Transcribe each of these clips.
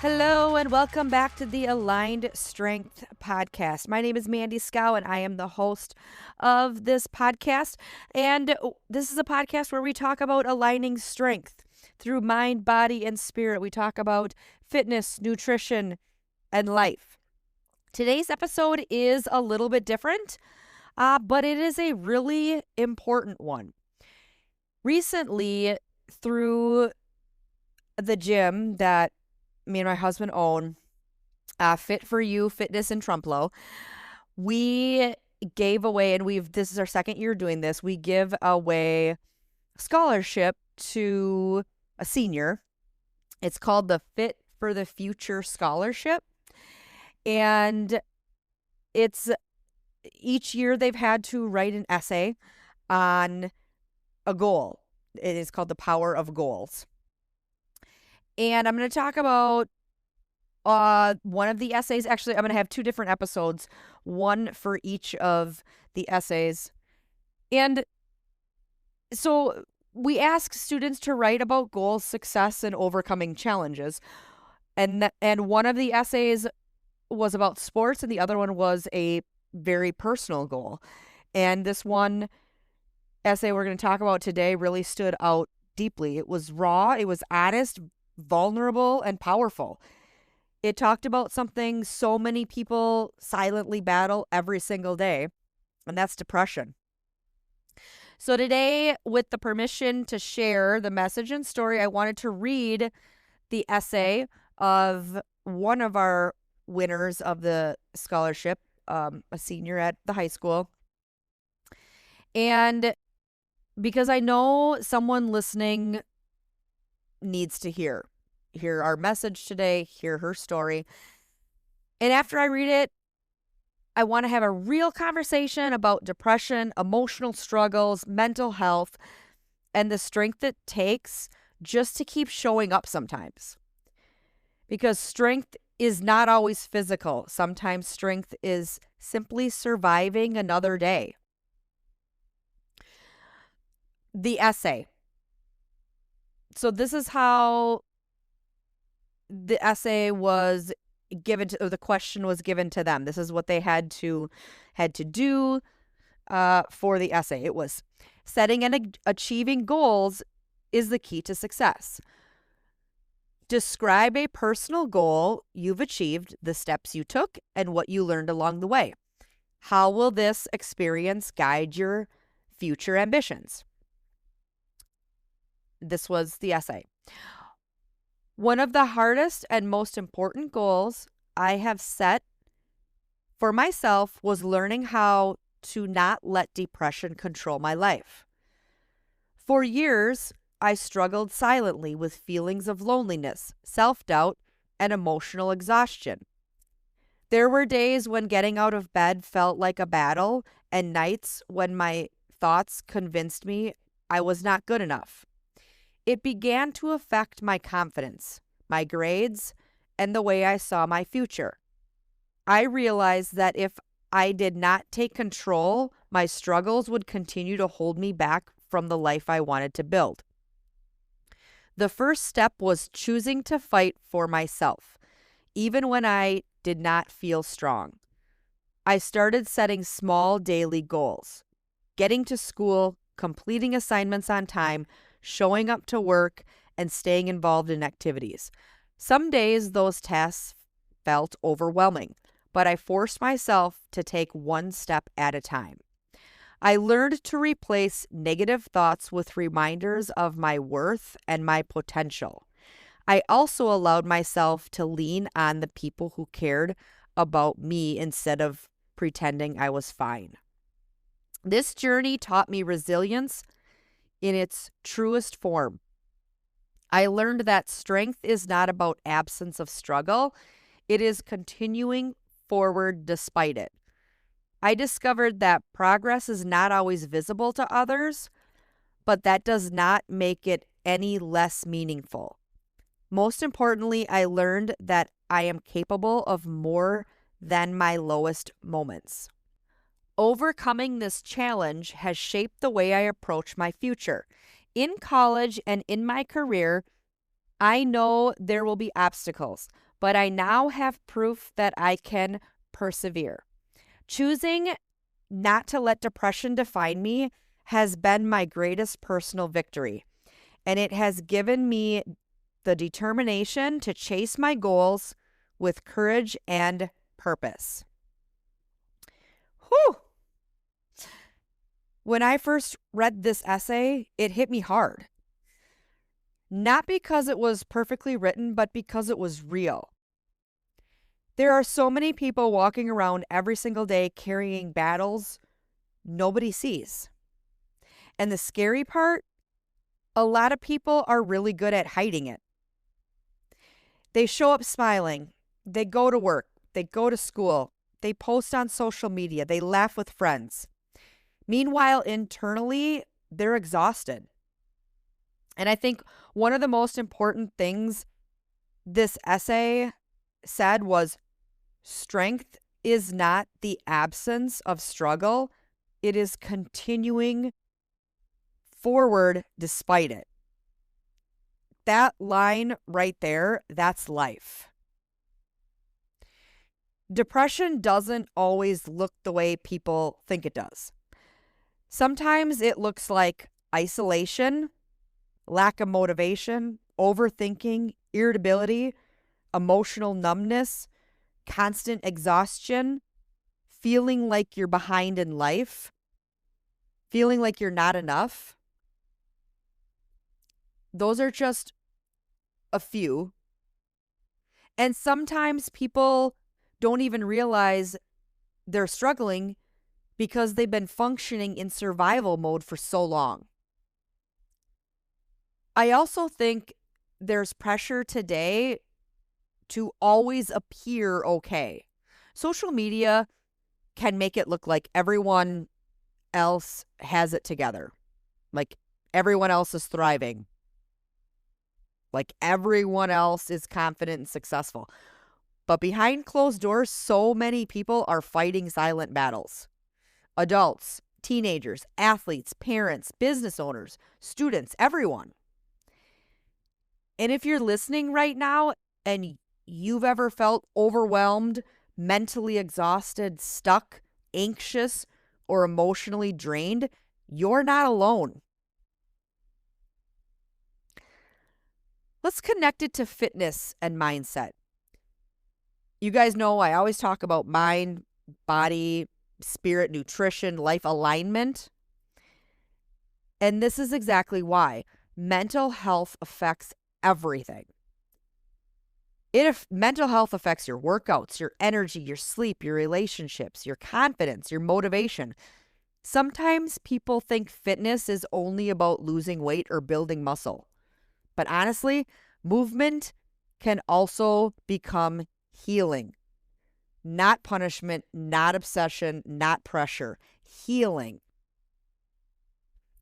Hello and welcome back to the Aligned Strength Podcast. My name is Mandy and I am the host of this podcast. And this is a podcast where we talk about aligning strength through mind, body, and spirit. We talk about fitness, nutrition, and life. Today's episode is a little bit different, but it is a really important one. Recently, through the gym that me and my husband own, Fit for You Fitness in Trumplow, we gave away, and this is our second year doing this, we give away a scholarship to a senior. It's called the Fit for the Future Scholarship. And it's each year they've had to write an essay on a goal. It is called The Power of Goals. And I'm going to talk about one of the essays. Actually, I'm going to have two different episodes, one for each of the essays. And so we ask students to write about goals, success, and overcoming challenges. And one of the essays was about sports, and the other one was a very personal goal. And this one essay we're going to talk about today really stood out deeply. It was raw, it was honest, vulnerable, and powerful. It talked about something so many people silently battle every single day, and that's depression. So today, with the permission to share the message and story, I wanted to read the essay of one of our winners of the scholarship, a senior at the high school. And because I know someone listening needs to hear our message today, hear her story. And after I read it, I want to have a real conversation about depression, emotional struggles, mental health, and the strength it takes just to keep showing up sometimes. Because strength is not always physical. Sometimes strength is simply surviving another day. The essay. So this is how the essay was given to, or the question was given to them. This is what they had to do for the essay. It was setting and achieving goals is the key to success. Describe a personal goal you've achieved, the steps you took, and what you learned along the way. How will this experience guide your future ambitions? This was the essay. One of the hardest and most important goals I have set for myself was learning how to not let depression control my life. For years, I struggled silently with feelings of loneliness, self-doubt, and emotional exhaustion. There were days when getting out of bed felt like a battle, and nights when my thoughts convinced me I was not good enough. It began to affect my confidence, my grades, and the way I saw my future. I realized that if I did not take control, my struggles would continue to hold me back from the life I wanted to build. The first step was choosing to fight for myself, even when I did not feel strong. I started setting small daily goals, getting to school, completing assignments on time, showing up to work, and staying involved in activities. Some days those tasks felt overwhelming, but I forced myself to take one step at a time. I learned to replace negative thoughts with reminders of my worth and my potential. I also allowed myself to lean on the people who cared about me instead of pretending I was fine. This journey taught me resilience in its truest form. I learned that strength is not about absence of struggle. It is continuing forward despite it. I discovered that progress is not always visible to others, but that does not make it any less meaningful. Most importantly, I learned that I am capable of more than my lowest moments. Overcoming this challenge has shaped the way I approach my future. In college and in my career, I know there will be obstacles, but I now have proof that I can persevere. Choosing not to let depression define me has been my greatest personal victory, and it has given me the determination to chase my goals with courage and purpose. Whew. When I first read this essay, it hit me hard. Not because it was perfectly written, but because it was real. There are so many people walking around every single day carrying battles nobody sees. And the scary part, a lot of people are really good at hiding it. They show up smiling, they go to work, they go to school, they post on social media, they laugh with friends. Meanwhile, internally, they're exhausted. And I think one of the most important things this essay said was strength is not the absence of struggle, it is continuing forward despite it. That line right there, that's life. Depression doesn't always look the way people think it does. Sometimes it looks like isolation, lack of motivation, overthinking, irritability, emotional numbness, constant exhaustion, feeling like you're behind in life, feeling like you're not enough. Those are just a few. And sometimes people don't even realize they're struggling because they've been functioning in survival mode for so long. I also think there's pressure today to always appear okay. Social media can make it look like everyone else has it together, like everyone else is thriving, like everyone else is confident and successful. But behind closed doors, so many people are fighting silent battles. Adults, teenagers, athletes, parents, business owners, students, everyone. And if you're listening right now and you've ever felt overwhelmed, mentally exhausted, stuck, anxious, or emotionally drained, you're not alone. Let's connect it to fitness and mindset. You guys know I always talk about mind, body, spirit, nutrition, life alignment. And this is exactly why mental health affects everything. Mental health affects your workouts, your energy, your sleep, your relationships, your confidence, your motivation. Sometimes people think fitness is only about losing weight or building muscle. But honestly, movement can also become healing. Not punishment, not obsession, not pressure. Healing.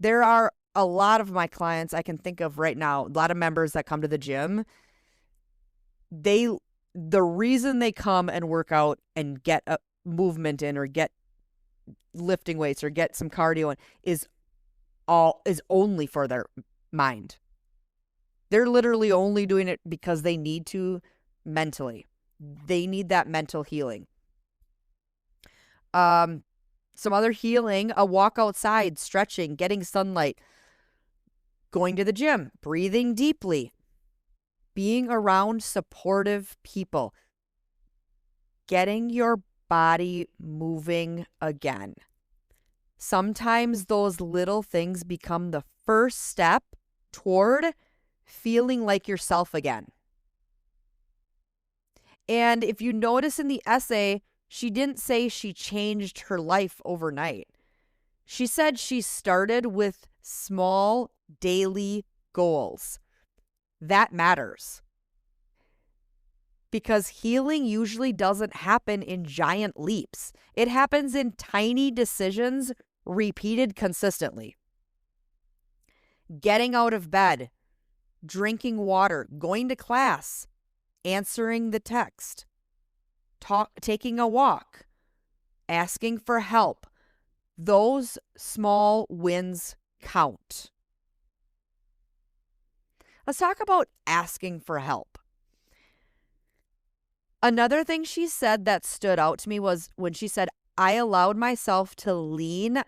There are a lot of my clients I can think of right now, a lot of members that come to the gym. The reason they come and work out and get a movement in or get lifting weights or get some cardio in is only for their mind. They're literally only doing it because they need to mentally. They need that mental healing. Some other healing, a walk outside, stretching, getting sunlight, going to the gym, breathing deeply, being around supportive people, getting your body moving again. Sometimes those little things become the first step toward feeling like yourself again. And if you notice in the essay, she didn't say she changed her life overnight. She said she started with small daily goals. That matters. Because healing usually doesn't happen in giant leaps. It happens in tiny decisions repeated consistently. Getting out of bed, drinking water, going to class, answering the text, taking a walk, asking for help. Those small wins count. Let's talk about asking for help. Another thing she said that stood out to me was when she said, I allowed myself to lean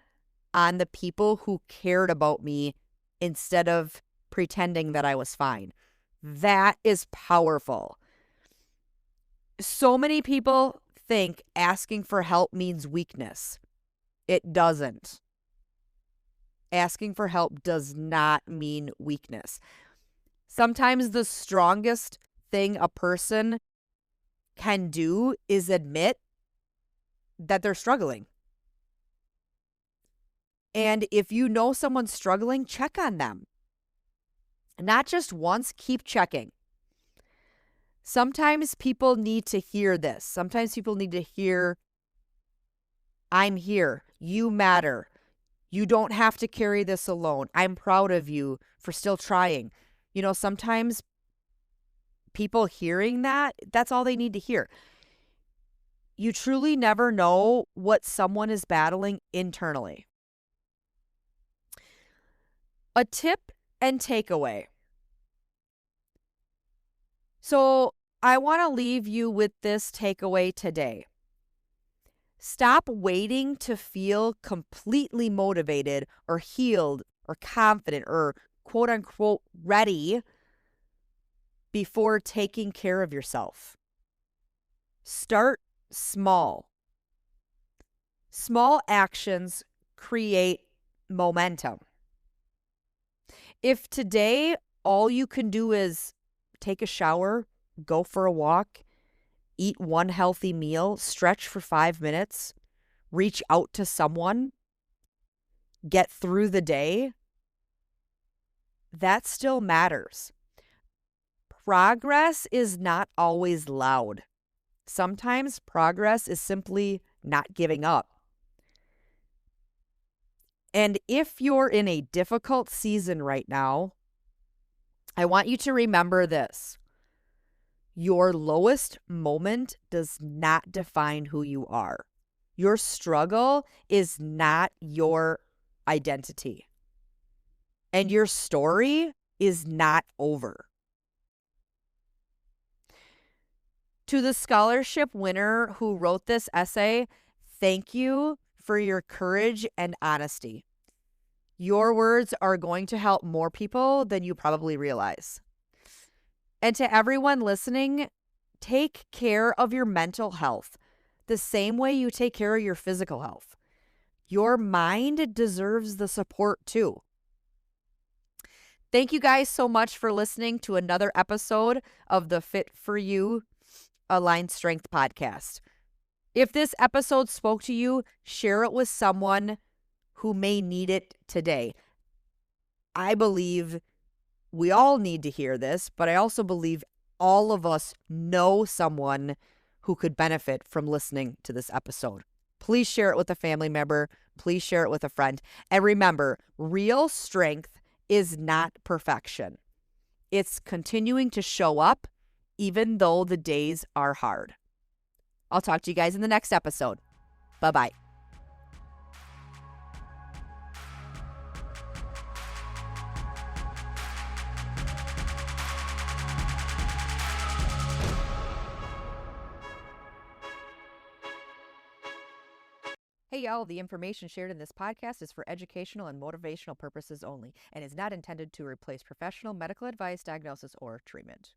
on the people who cared about me instead of pretending that I was fine. That is powerful. So many people think asking for help means weakness. It doesn't. Asking for help does not mean weakness. Sometimes the strongest thing a person can do is admit that they're struggling. And if you know someone's struggling, check on them. Not just once, keep checking. Sometimes people need to hear this. Sometimes people need to hear, I'm here. You matter. You don't have to carry this alone. I'm proud of you for still trying. Sometimes people hearing that, that's all they need to hear. You truly never know what someone is battling internally. A tip and takeaway. So I want to leave you with this takeaway today. Stop waiting to feel completely motivated or healed or confident or quote unquote ready before taking care of yourself. Start small. Small actions create momentum. If today all you can do is take a shower, go for a walk, eat one healthy meal, stretch for 5 minutes, reach out to someone, get through the day, that still matters. Progress is not always loud. Sometimes progress is simply not giving up. And if you're in a difficult season right now, I want you to remember this. Your lowest moment does not define who you are. Your struggle is not your identity. And your story is not over. To the scholarship winner who wrote this essay, thank you for your courage and honesty. Your words are going to help more people than you probably realize. And to everyone listening, take care of your mental health the same way you take care of your physical health. Your mind deserves the support too. Thank you guys so much for listening to another episode of the Fit for You Aligned Strength podcast. If this episode spoke to you, share it with someone who may need it today. I believe we all need to hear this, but I also believe all of us know someone who could benefit from listening to this episode. Please share it with a family member. Please share it with a friend. And remember, real strength is not perfection. It's continuing to show up even though the days are hard. I'll talk to you guys in the next episode. Bye-bye. Hey y'all, the information shared in this podcast is for educational and motivational purposes only and is not intended to replace professional medical advice, diagnosis, or treatment.